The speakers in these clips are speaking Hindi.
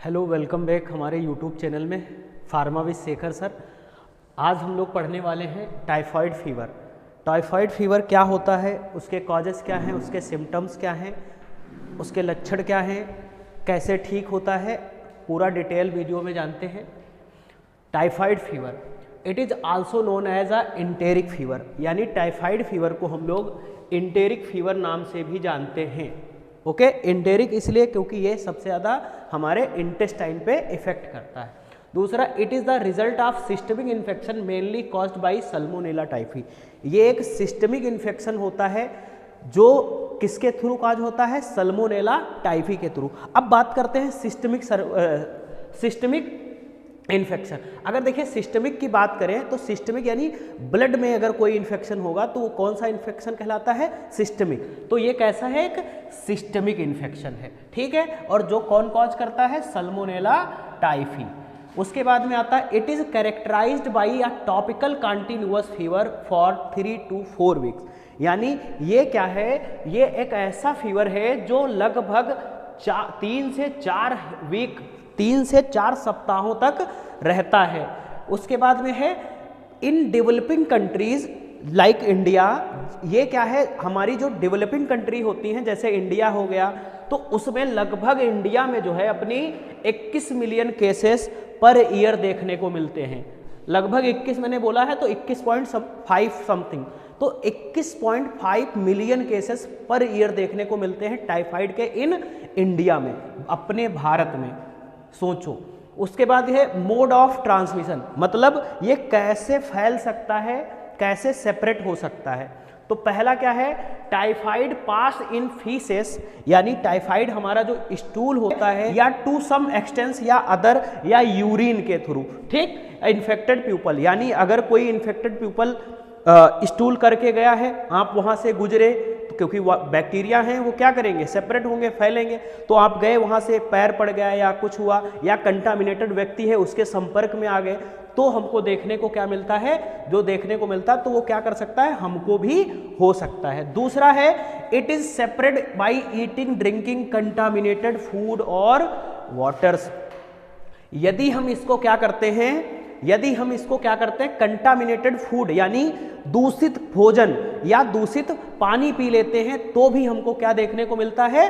हेलो, वेलकम बैक हमारे यूट्यूब चैनल में फार्मा विद शेखर सर। आज हम लोग पढ़ने वाले हैं टाइफाइड फीवर। टाइफाइड फीवर क्या होता है, उसके कॉजेज़ क्या हैं, उसके सिम्टम्स क्या हैं, उसके लक्षण क्या हैं, कैसे ठीक होता है, पूरा डिटेल वीडियो में जानते हैं। Typhoid fever it is also known as a enteric fever, यानी टाइफाइड फीवर को हम लोग इंटेरिक फीवर नाम से भी जानते हैं। ओके, इंटेरिक इसलिए क्योंकि ये सबसे ज़्यादा हमारे इंटेस्टाइन पे इफेक्ट करता है। दूसरा, it is the result of systemic infection mainly caused by Salmonella typhi. ये एक सिस्टमिक इन्फेक्शन होता है जो किसके थ्रू काज होता है, सल्मोनेला टाइफी के थ्रू। अब बात करते हैं सिस्टमिक इन्फेक्शन। अगर देखिए सिस्टमिक की बात करें तो सिस्टमिक यानी ब्लड में अगर कोई इन्फेक्शन होगा तो वो कौन सा इन्फेक्शन कहलाता है, सिस्टमिक। तो ये कैसा है, एक सिस्टमिक इन्फेक्शन है, ठीक है। और जो कौन कॉज करता है, सल्मोनेला टाइफी। उसके बाद में आता है it is characterised by a topical continuous fever for 3 to 4 weeks. यानी ये क्या है, ये एक ऐसा फीवर है जो लगभग 3 से 4 सप्ताहों तक रहता है। उसके बाद में है in developing countries like India. ये क्या है, हमारी जो डेवलपिंग कंट्री होती हैं जैसे इंडिया हो गया, तो उसमें लगभग इंडिया में जो है अपनी 21 मिलियन केसेस पर ईयर देखने को मिलते हैं। लगभग 21 मैंने बोला है तो 21.5 समथिंग, तो 21.5 मिलियन केसेस पर ईयर देखने को मिलते हैं टाइफाइड के इन इंडिया में, अपने भारत में। सोचो। उसके बाद है मोड ऑफ ट्रांसमिशन, मतलब ये कैसे फैल सकता है, कैसे सेपरेट हो सकता है। तो पहला क्या है, टाइफाइड पास इन फीसेस, यानी टाइफाइड हमारा जो स्टूल होता है या टू सम एक्सटेंस या अदर या यूरिन के थ्रू, ठीक। इन्फेक्टेड पीपल, यानी अगर कोई इन्फेक्टेड पीपल स्टूल करके गया है, आप वहाँ से गुजरे, तो क्योंकि बैक्टीरिया हैं वो क्या करेंगे, सेपरेट होंगे, फैलेंगे। तो आप गए वहाँ से, पैर पड़ गया या कुछ हुआ, या कंटामिनेटेड व्यक्ति है उसके संपर्क में आ गए, तो हमको देखने को क्या मिलता है, जो देखने को मिलता है तो वो क्या कर सकता है, हमको भी हो सकता है। दूसरा है it is separate by eating drinking contaminated food और वाटर्स। यदि हम इसको क्या करते हैं, कंटामिनेटेड फूड यानी दूषित भोजन या दूषित पानी पी लेते हैं, तो भी हमको क्या देखने को मिलता है,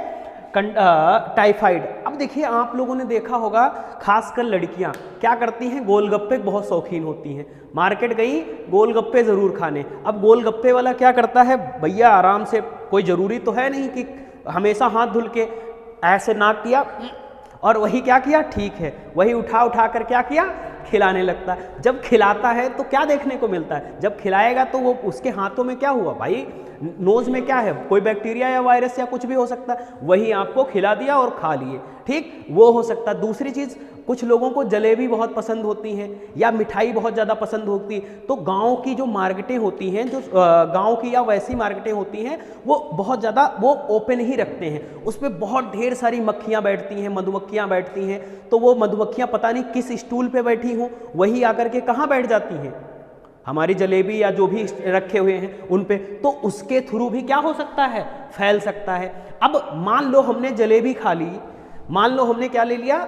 टाइफाइड। अब देखिए आप लोगों ने देखा होगा, खासकर लड़कियां क्या करती हैं, गोलगप्पे बहुत शौकीन होती हैं, मार्केट गई गोलगप्पे जरूर खाने। अब गोलगप्पे वाला क्या करता है, भैया आराम से, कोई जरूरी तो है नहीं कि हमेशा हाथ धुल के ऐसे नाक किया और वही क्या किया, ठीक है, वही उठा कर क्या किया, खिलाने लगता है। जब खिलाता है तो क्या देखने को मिलता है, जब खिलाएगा तो वो उसके हाथों में क्या हुआ भाई, नोज में क्या है, कोई बैक्टीरिया या वायरस या कुछ भी हो सकता है, वही आपको खिला दिया और खा लिए, ठीक, वो हो सकता है। दूसरी चीज़, कुछ लोगों को जलेबी बहुत पसंद होती हैं या मिठाई बहुत ज़्यादा पसंद होती है, तो गांव की जो मार्केटें होती हैं, जो गांव की या वैसी मार्केटें होती हैं, वो बहुत ज़्यादा वो ओपन ही रखते हैं, उस पर बहुत ढेर सारी मक्खियाँ बैठती हैं, मधुमक्खियाँ बैठती हैं, तो वो मधुमक्खियाँ पता नहीं किस स्टूल पे बैठी हों, वही आकर के कहाँ बैठ जाती हैं, हमारी जलेबी या जो भी रखे हुए हैं उन पे, तो उसके थ्रू भी क्या हो सकता है, फैल सकता है। अब मान लो हमने जलेबी खा ली, मान लो हमने क्या ले लिया,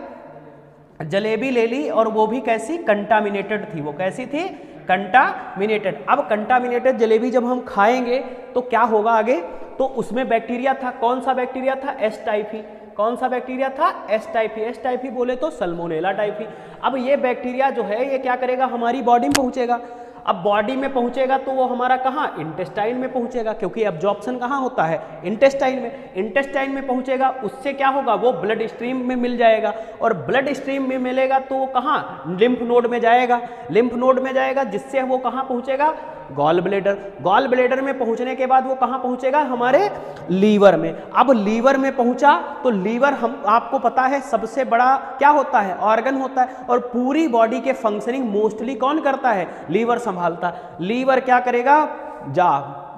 जलेबी ले ली, और वो भी कैसी, कंटामिनेटेड थी, वो कैसी थी, कंटामिनेटेड। अब कंटामिनेटेड जलेबी जब हम खाएंगे तो क्या होगा आगे, तो उसमें बैक्टीरिया था, कौन सा बैक्टीरिया था, एस टाइफी। कौन सा बैक्टीरिया था, एस टाइफी। एस टाइफी बोले तो सल्मोनेला टाइफी। अब ये बैक्टीरिया जो है ये क्या करेगा, हमारी बॉडी में पहुंचेगा। अब बॉडी में पहुंचेगा तो वो हमारा कहाँ, इंटेस्टाइन में पहुंचेगा, क्योंकि एब्जॉर्प्शन कहाँ होता है, इंटेस्टाइन में। इंटेस्टाइन में पहुंचेगा, उससे क्या होगा, वो ब्लड स्ट्रीम में मिल जाएगा, और ब्लड स्ट्रीम में मिलेगा तो वो कहाँ, लिम्फ नोड में जाएगा, लिम्फ नोड में जाएगा, जिससे वो कहाँ पहुंचेगा, गॉल ब्लेडर। गॉल ब्लेडर में पहुंचने के बाद वो कहाँ पहुंचेगा, हमारे लीवर में। अब लीवर में पहुंचा तो लीवर, हम आपको पता है सबसे बड़ा क्या होता है, ऑर्गन होता है, और पूरी बॉडी के फंक्शनिंग मोस्टली कौन करता है, लीवर संभालता। लीवर क्या करेगा,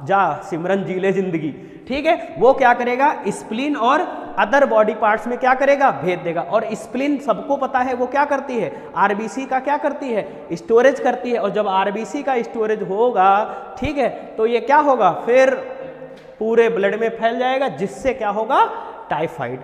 जा सिमरन जी ले जिंदगी, ठीक है, वो क्या करेगा, स्प्लीन और अदर बॉडी पार्ट्स में क्या करेगा, भेज देगा। और स्प्लीन सबको पता है वो क्या करती है, आरबीसी का क्या करती है, स्टोरेज करती है। और जब आरबीसी का स्टोरेज होगा, ठीक है, तो ये क्या होगा, फिर पूरे ब्लड में फैल जाएगा, जिससे क्या होगा, टाइफाइड।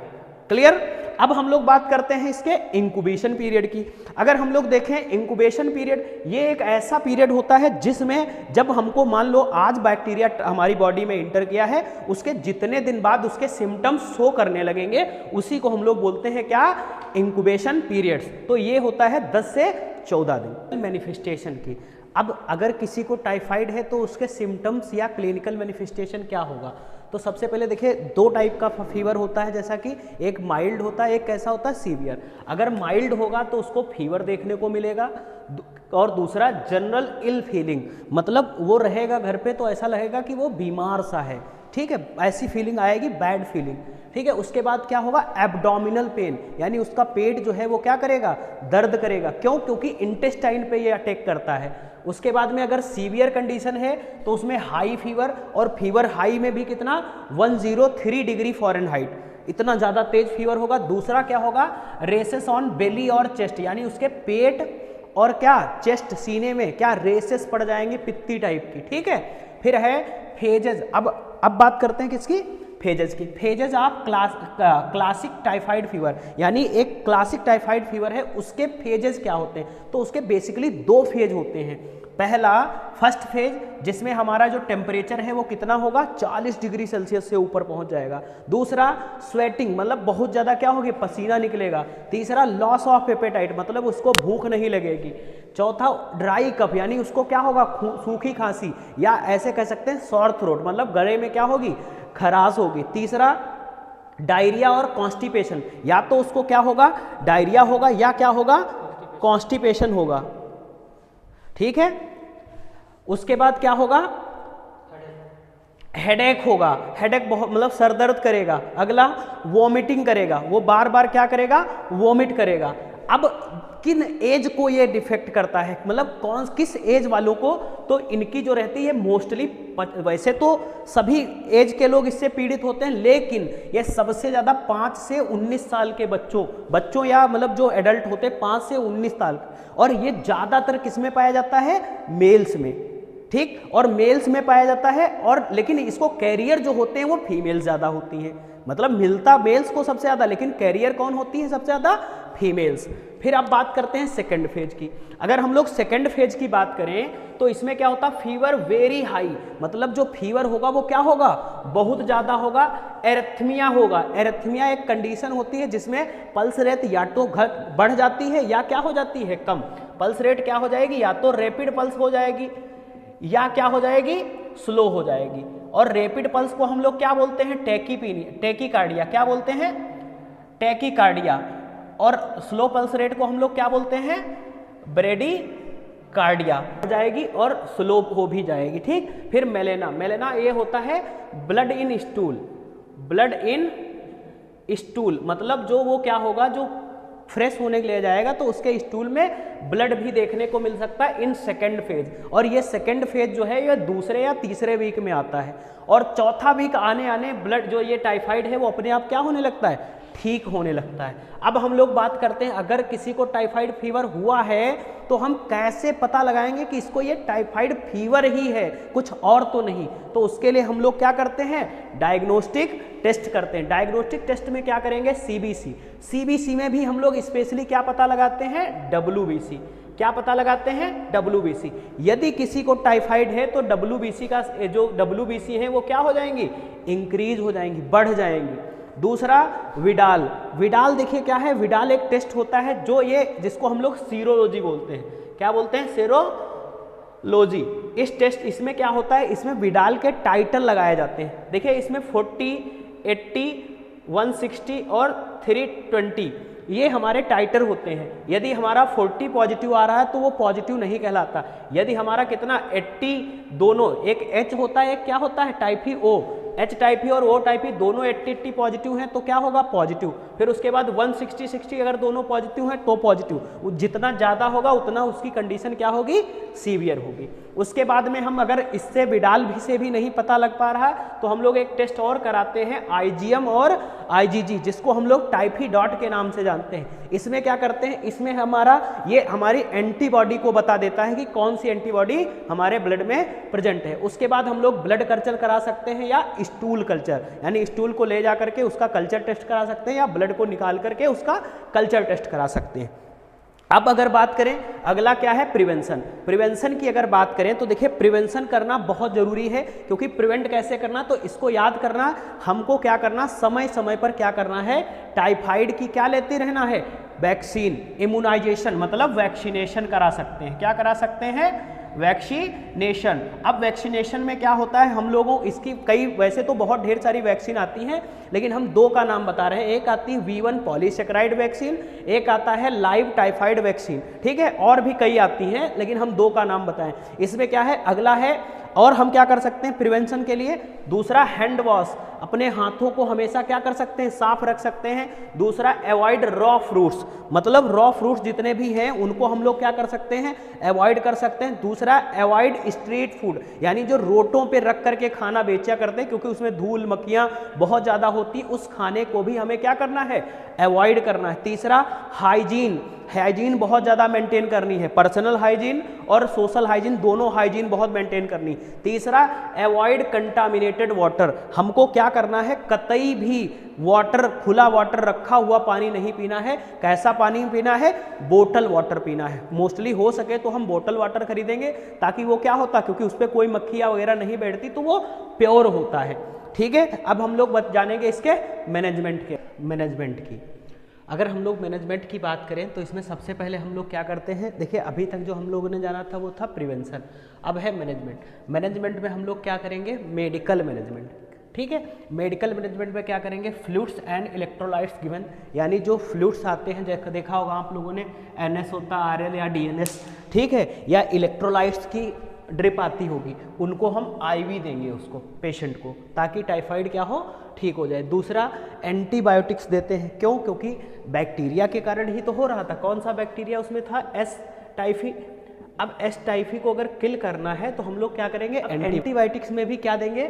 क्लियर। अब हम लोग बात करते हैं इसके इंक्यूबेशन पीरियड की। अगर हम लोग देखें इंक्यूबेशन पीरियड, ये एक ऐसा पीरियड होता है जिसमें जब हमको मान लो आज बैक्टीरिया हमारी बॉडी में इंटर किया है, उसके जितने दिन बाद उसके सिम्टम्स शो करने लगेंगे, उसी को हम लोग बोलते हैं क्या, इंक्यूबेशन पीरियड्स। तो ये होता है 10 से 14 दिन मैनिफेस्टेशन की। अब अगर किसी को टाइफाइड है तो उसके सिम्टम्स या क्लिनिकल मैनिफेस्टेशन क्या होगा? तो सबसे पहले देखिए 2 टाइप का फीवर होता है, जैसा कि एक माइल्ड होता है, एक कैसा होता है, सीवियर। अगर माइल्ड होगा तो उसको फीवर देखने को मिलेगा, और दूसरा जनरल इल फीलिंग, मतलब वो रहेगा घर पे तो ऐसा लगेगा कि वो बीमार सा है, ठीक है, ऐसी फीलिंग आएगी, बैड फीलिंग, ठीक है। उसके बाद क्या होगा, एब्डोमिनल पेन, यानी उसका पेट जो है वो क्या करेगा, दर्द करेगा। क्यों? क्योंकि इंटेस्टाइन पे ये अटैक करता है। उसके बाद में अगर सीवियर कंडीशन है तो उसमें हाई फीवर, और फीवर हाई में भी कितना, 103 डिग्री फ़ारेनहाइट, इतना ज़्यादा तेज फीवर होगा। दूसरा क्या होगा, रेसेस ऑन बेली और चेस्ट, यानी उसके पेट और क्या, चेस्ट, सीने में क्या रेसेस पड़ जाएंगे पित्ती टाइप की, ठीक है। फिर है फेजेज। अब बात करते हैं किसकी, फेजेस की। फेजेस आप क्लासिक टाइफाइड फीवर, यानी एक क्लासिक टाइफाइड फीवर है, उसके फेजेस क्या होते हैं? तो उसके बेसिकली 2 फेज होते हैं। पहला फर्स्ट फेज, जिसमें हमारा जो टेम्परेचर है वो कितना होगा, 40 डिग्री सेल्सियस से ऊपर पहुंच जाएगा। दूसरा स्वेटिंग, मतलब बहुत ज़्यादा क्या होगी, पसीना निकलेगा। तीसरा लॉस ऑफ एपेटाइट, मतलब उसको भूख नहीं लगेगी। चौथा ड्राई कफ, यानी उसको क्या होगा, सूखी खांसी, या ऐसे कह सकते हैं सॉर थ्रोट, मतलब गले में क्या होगी, खराश होगी। तीसरा डायरिया और कॉन्स्टिपेशन, या तो उसको क्या होगा, डायरिया होगा, या क्या होगा, कॉन्स्टिपेशन होगा, ठीक है। उसके बाद क्या होगा, हेडेक होगा, हेडेक बहुत, मतलब सर दर्द करेगा। अगला वॉमिटिंग करेगा, वो बार बार क्या करेगा, वॉमिट करेगा। अब किन एज को ये डिफेक्ट करता है, मतलब किस एज वालों को, तो इनकी जो रहती है मोस्टली, वैसे तो सभी एज के लोग इससे पीड़ित होते हैं, लेकिन ये सबसे ज़्यादा 5 से 19 साल के बच्चों या मतलब जो एडल्ट होते हैं 5 से 19 साल, और ये ज़्यादातर किस में पाया जाता है, मेल्स में, ठीक, और मेल्स में पाया जाता है। और लेकिन इसको कैरियर जो होते हैं वो फीमेल ज़्यादा होती हैं, मतलब मिलता मेल्स को सबसे ज़्यादा, लेकिन कैरियर कौन होती है सबसे ज़्यादा, फीमेल्स। फिर अब बात करते हैं सेकंड फेज की। अगर हम लोग सेकंड फेज की बात करें तो इसमें क्या होता है, फीवर वेरी हाई, मतलब जो फीवर होगा वो क्या होगा, बहुत ज़्यादा होगा। एरिथमिया होगा, एरिथमिया एक कंडीशन होती है जिसमें पल्स रेट या तो बढ़ जाती है या क्या हो जाती है, कम। पल्स रेट क्या हो जाएगी, या तो रैपिड पल्स हो जाएगी या क्या हो जाएगी, स्लो हो जाएगी। और रैपिड पल्स को हम लोग क्या बोलते हैं, टैकीकार्डिया, क्या बोलते हैं, टैकीकार्डिया। और स्लो पल्स रेट को हम लोग क्या बोलते हैं, ब्रेडीकार्डिया हो जाएगी, और स्लो हो भी जाएगी, ठीक। फिर मेलेना ये होता है ब्लड इन स्टूल, मतलब जो वो क्या होगा, जो फ्रेश होने के लिए जाएगा तो उसके स्टूल में ब्लड भी देखने को मिल सकता है इन सेकेंड फेज। और ये सेकेंड फेज जो है ये दूसरे या तीसरे वीक में आता है, और चौथा वीक आने ब्लड जो ये टाइफाइड है वो अपने आप क्या होने लगता है, ठीक होने लगता है। अब हम लोग बात करते हैं, अगर किसी को टाइफाइड फीवर हुआ है तो हम कैसे पता लगाएंगे कि इसको ये टाइफाइड फीवर ही है, कुछ और तो नहीं। तो उसके लिए हम लोग क्या करते हैं, डायग्नोस्टिक टेस्ट करते हैं। डायग्नोस्टिक टेस्ट में क्या करेंगे, सीबीसी में भी हम लोग स्पेशली क्या पता लगाते हैं, WBC। क्या पता लगाते हैं, WBC। यदि किसी को टाइफाइड है तो WBC का जो WBC है वो क्या हो जाएंगी, इंक्रीज हो जाएंगी, बढ़ जाएंगी। दूसरा विडाल देखिए क्या है, विडाल एक टेस्ट होता है जो ये जिसको हम लोग सीरोलॉजी बोलते हैं। क्या बोलते हैं, सीरोलॉजी। इस टेस्ट इसमें क्या होता है, इसमें विडाल के टाइटल लगाए जाते हैं। देखिए इसमें 40, 80, 160 और 320 ये हमारे टाइटर होते हैं। यदि हमारा 40 पॉजिटिव आ रहा है तो वो पॉजिटिव नहीं कहलाता। यदि हमारा कितना 80, दोनों, एक H होता है एक क्या होता है टाइफी O, H टाइफी और O टाइफी दोनों 80 पॉजिटिव हैं तो क्या होगा, पॉजिटिव। फिर उसके बाद 160 अगर दोनों पॉजिटिव हैं तो पॉजिटिव। जितना ज़्यादा होगा उतना उसकी कंडीशन क्या होगी, सीवियर होगी। उसके बाद में हम अगर इससे विडाल भी से भी नहीं पता लग पा रहा तो हम लोग एक टेस्ट और कराते हैं आईजीएम और आईजीजी, जिसको हम लोग टाइफीडॉट के नाम से जानते हैं। इसमें क्या करते हैं, इसमें हमारी एंटीबॉडी को बता देता है कि कौन सी एंटीबॉडी हमारे ब्लड में प्रेजेंट है। उसके बाद हम लोग ब्लड कल्चर करा सकते हैं या स्टूल कल्चर, यानी स्टूल को ले जा करके उसका कल्चर टेस्ट करा सकते हैं या ब्लड को निकाल करके उसका कल्चर टेस्ट करा सकते हैं। अब अगर बात करें अगला क्या है, प्रिवेंशन। प्रिवेंशन की अगर बात करें तो देखिए प्रिवेंशन करना बहुत जरूरी है, क्योंकि प्रिवेंट कैसे करना, तो इसको याद करना, हमको क्या करना, समय समय पर क्या करना है, टाइफाइड की क्या लेते रहना है, वैक्सीन, इम्यूनाइजेशन मतलब वैक्सीनेशन करा सकते हैं। क्या करा सकते हैं, वैक्सीनेशन। अब वैक्सीनेशन में क्या होता है, हम लोगों इसकी कई, वैसे तो बहुत ढेर सारी वैक्सीन आती हैं, लेकिन हम दो का नाम बता रहे हैं। एक आती है V1 पॉलीसेकेराइड वैक्सीन, एक आता है लाइव टाइफाइड वैक्सीन, ठीक है, और भी कई आती हैं, लेकिन हम दो का नाम बताएं। इसमें क्या है, अगला है, और हम क्या कर सकते हैं प्रिवेंशन के लिए, दूसरा हैंड वॉश, अपने हाथों को हमेशा क्या कर सकते हैं, साफ रख सकते हैं। दूसरा अवॉइड रॉ फ्रूट्स, मतलब रॉ फ्रूट्स जितने भी हैं उनको हम लोग क्या कर सकते हैं, अवॉइड कर सकते हैं। दूसरा अवॉइड स्ट्रीट फूड, यानी जो रोडों पे रख करके खाना बेचा करते हैं, क्योंकि उसमें धूल मक्खियां बहुत ज़्यादा होती, उस खाने को भी हमें क्या करना है, अवॉइड करना है। तीसरा हाइजीन, हाइजीन बहुत ज़्यादा मेंटेन करनी है, पर्सनल हाइजीन और सोशल हाइजीन, दोनों हाइजीन बहुत मेंटेन करनी। तीसरा अवॉइड कंटामिनेटेड वाटर, हमको क्या करना है, कतई भी वाटर, खुला वाटर, रखा हुआ पानी नहीं पीना है। कैसा पानी पीना है, बोतल वाटर पीना है। मोस्टली हो सके तो हम बोतल वाटर खरीदेंगे, ताकि वो क्या होता, क्योंकि उस पर कोई मक्खियाँ वगैरह नहीं बैठती, तो वो प्योर होता है। ठीक है, अब हम लोग जानेंगे इसके मैनेजमेंट की। अगर हम लोग मैनेजमेंट की बात करें तो इसमें सबसे पहले हम लोग क्या करते हैं, देखिए अभी तक जो हम लोगों ने जाना था वो था प्रिवेंशन, अब है मैनेजमेंट। मैनेजमेंट में हम लोग क्या करेंगे, मेडिकल मैनेजमेंट। ठीक है, मेडिकल मैनेजमेंट में क्या करेंगे, फ्लूइड्स एंड इलेक्ट्रोलाइट्स गिवन, यानी जो फ्लूइड्स आते हैं, जैसे देखा होगा आप लोगों ने NS होता, RL या DNS, ठीक है, या इलेक्ट्रोलाइट्स की ड्रिप आती होगी, उनको हम IV देंगे उसको, पेशेंट को, ताकि टाइफाइड क्या हो, ठीक हो जाए। दूसरा एंटीबायोटिक्स देते हैं, क्यों, क्योंकि बैक्टीरिया के कारण ही तो हो रहा था। कौन सा बैक्टीरिया उसमें था, एस टाइफी। अब एस टाइफी को अगर किल करना है तो हम लोग क्या करेंगे, एंटीबायोटिक्स में भी क्या देंगे,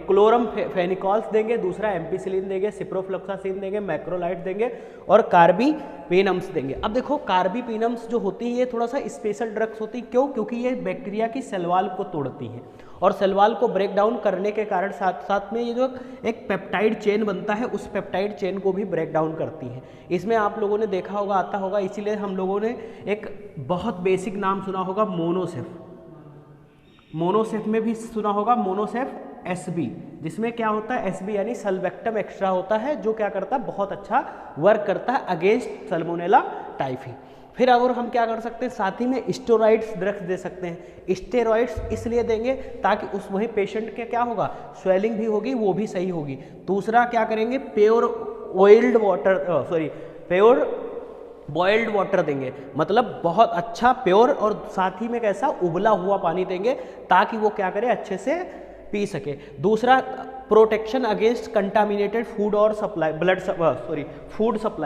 क्लोरम फेनिकॉल्स देंगे, दूसरा एम्पिसिलिन देंगे, सिप्रोफ्लोक्सासिन देंगे, मैक्रोलाइड देंगे और कार्बीपेनम्स देंगे। अब देखो कार्बीपेनम्स जो होती है ये थोड़ा सा स्पेशल ड्रग्स होती है, क्यों, क्योंकि ये बैक्टीरिया की सेल वॉल को तोड़ती हैं, और सेल वॉल को ब्रेक डाउन करने के कारण साथ साथ में ये जो एक पेप्टाइड चेन बनता है, उस पेप्टाइड चेन को भी ब्रेक डाउन करती है। इसमें आप लोगों ने देखा होगा, आता होगा, इसीलिए हम लोगों ने एक बहुत बेसिक नाम सुना होगा, मोनोसेफ। मोनोसेफ में भी सुना होगा, मोनोसेफ SB, जिसमें क्या होता है, SB यानी सल्बेक्टम एक्स्ट्रा होता है, जो क्या करता है, बहुत अच्छा वर्क करता है अगेंस्ट सल्मोनेला टाइफी। फिर अगर हम क्या कर सकते हैं, साथ ही में स्टेरॉइड्स ड्रग्स दे सकते हैं। स्टेरॉइड्स इसलिए देंगे ताकि उस वही पेशेंट के क्या होगा, स्वेलिंग भी होगी, वो भी सही होगी। दूसरा क्या करेंगे, प्योर बॉइल्ड वाटर देंगे, मतलब बहुत अच्छा प्योर, और साथ ही में कैसा, उबला हुआ पानी देंगे, ताकि वो क्या करे, अच्छे से पी सके। दूसरा प्रोटेक्शन अगेंस्ट कंटामिनेटेड फूड और फूड सप्लाई।